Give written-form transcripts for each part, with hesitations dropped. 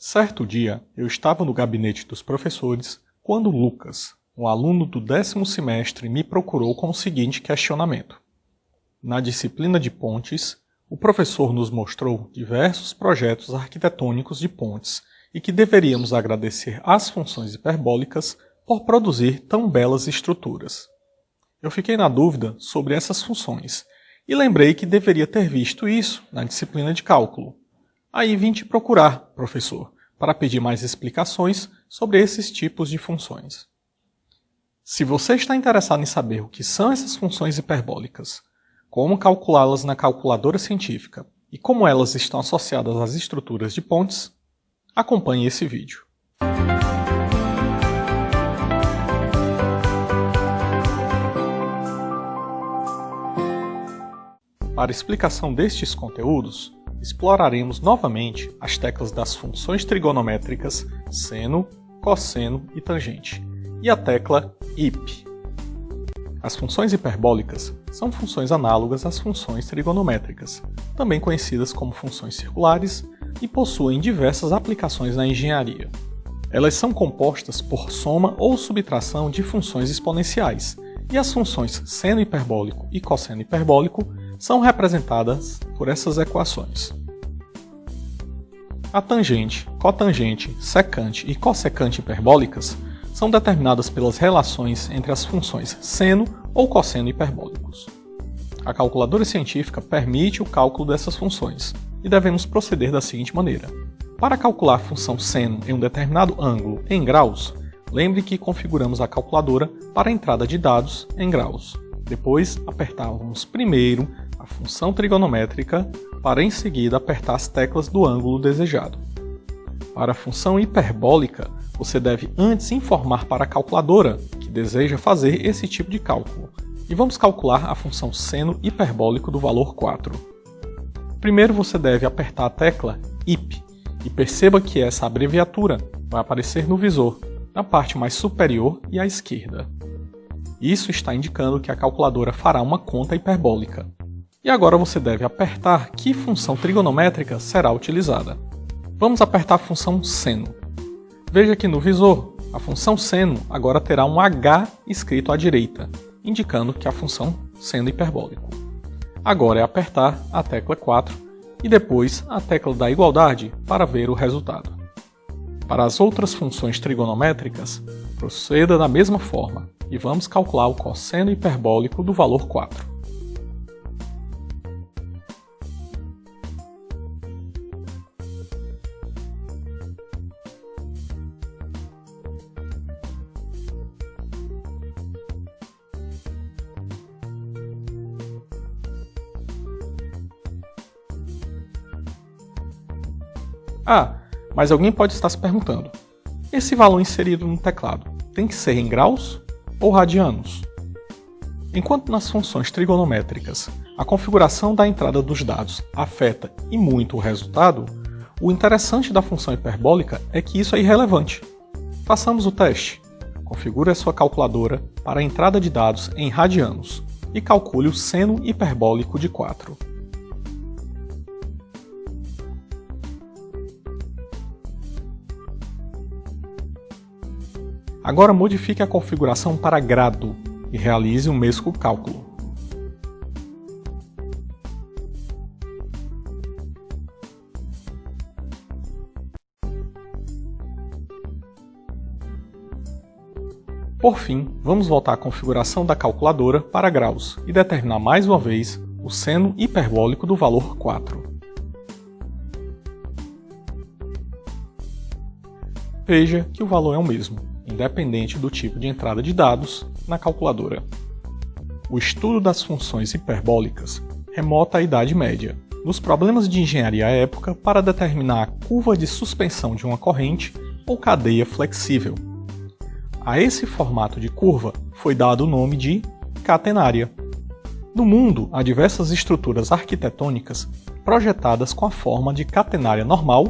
Certo dia, eu estava no gabinete dos professores quando Lucas, um aluno do 10º semestre, me procurou com o seguinte questionamento. Na disciplina de pontes, o professor nos mostrou diversos projetos arquitetônicos de pontes e que deveríamos agradecer às funções hiperbólicas por produzir tão belas estruturas. Eu fiquei na dúvida sobre essas funções e lembrei que deveria ter visto isso na disciplina de cálculo. Aí vim te procurar, professor, para pedir mais explicações sobre esses tipos de funções. Se você está interessado em saber o que são essas funções hiperbólicas, como calculá-las na calculadora científica e como elas estão associadas às estruturas de pontes, acompanhe esse vídeo. Para explicação destes conteúdos, exploraremos novamente as teclas das funções trigonométricas seno, cosseno e tangente, e a tecla IP. As funções hiperbólicas são funções análogas às funções trigonométricas, também conhecidas como funções circulares, e possuem diversas aplicações na engenharia. Elas são compostas por soma ou subtração de funções exponenciais, e as funções seno hiperbólico e cosseno hiperbólico são representadas por essas equações. A tangente, cotangente, secante e cossecante hiperbólicas são determinadas pelas relações entre as funções seno ou cosseno hiperbólicos. A calculadora científica permite o cálculo dessas funções, e devemos proceder da seguinte maneira. Para calcular a função seno em um determinado ângulo em graus, lembre que configuramos a calculadora para a entrada de dados em graus. Depois, apertávamos primeiro a função trigonométrica para em seguida apertar as teclas do ângulo desejado. Para a função hiperbólica, você deve antes informar para a calculadora que deseja fazer esse tipo de cálculo. E vamos calcular a função seno hiperbólico do valor 4. Primeiro você deve apertar a tecla IP e perceba que essa abreviatura vai aparecer no visor, na parte mais superior e à esquerda. Isso está indicando que a calculadora fará uma conta hiperbólica. E agora você deve apertar que função trigonométrica será utilizada. Vamos apertar a função seno. Veja que no visor, a função seno agora terá um H escrito à direita, indicando que a função seno hiperbólico. Agora é apertar a tecla 4 e depois a tecla da igualdade para ver o resultado. Para as outras funções trigonométricas, proceda da mesma forma e vamos calcular o cosseno hiperbólico do valor 4. Mas alguém pode estar se perguntando, esse valor inserido no teclado tem que ser em graus ou radianos? Enquanto nas funções trigonométricas a configuração da entrada dos dados afeta e muito o resultado, o interessante da função hiperbólica é que isso é irrelevante. Façamos o teste. Configure a sua calculadora para a entrada de dados em radianos e calcule o seno hiperbólico de 4. Agora modifique a configuração para grado e realize o mesmo cálculo. Por fim, vamos voltar à configuração da calculadora para graus e determinar mais uma vez o seno hiperbólico do valor 4. Veja que o valor é o mesmo, independente do tipo de entrada de dados na calculadora. O estudo das funções hiperbólicas remota à Idade Média, nos problemas de engenharia à época para determinar a curva de suspensão de uma corrente ou cadeia flexível. A esse formato de curva foi dado o nome de catenária. No mundo, há diversas estruturas arquitetônicas projetadas com a forma de catenária normal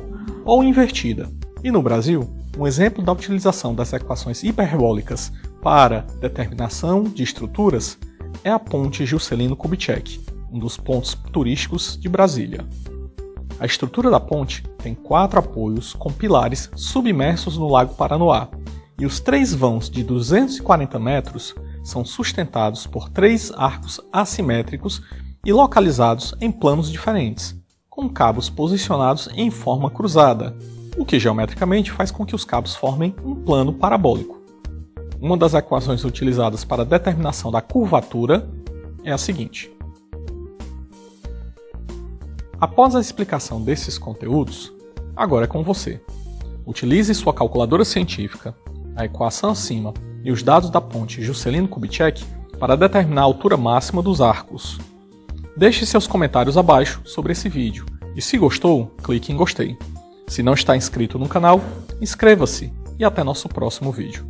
ou invertida, e no Brasil, um exemplo da utilização das equações hiperbólicas para determinação de estruturas é a Ponte Juscelino Kubitschek, um dos pontos turísticos de Brasília. A estrutura da ponte tem 4 apoios com pilares submersos no Lago Paranoá, e os 3 vãos de 240 metros são sustentados por 3 arcos assimétricos e localizados em planos diferentes, com cabos posicionados em forma cruzada, o que geometricamente faz com que os cabos formem um plano parabólico. Uma das equações utilizadas para a determinação da curvatura é a seguinte. Após a explicação desses conteúdos, agora é com você. Utilize sua calculadora científica, a equação acima e os dados da ponte Juscelino Kubitschek para determinar a altura máxima dos arcos. Deixe seus comentários abaixo sobre esse vídeo e, se gostou, clique em gostei. Se não está inscrito no canal, inscreva-se e até nosso próximo vídeo.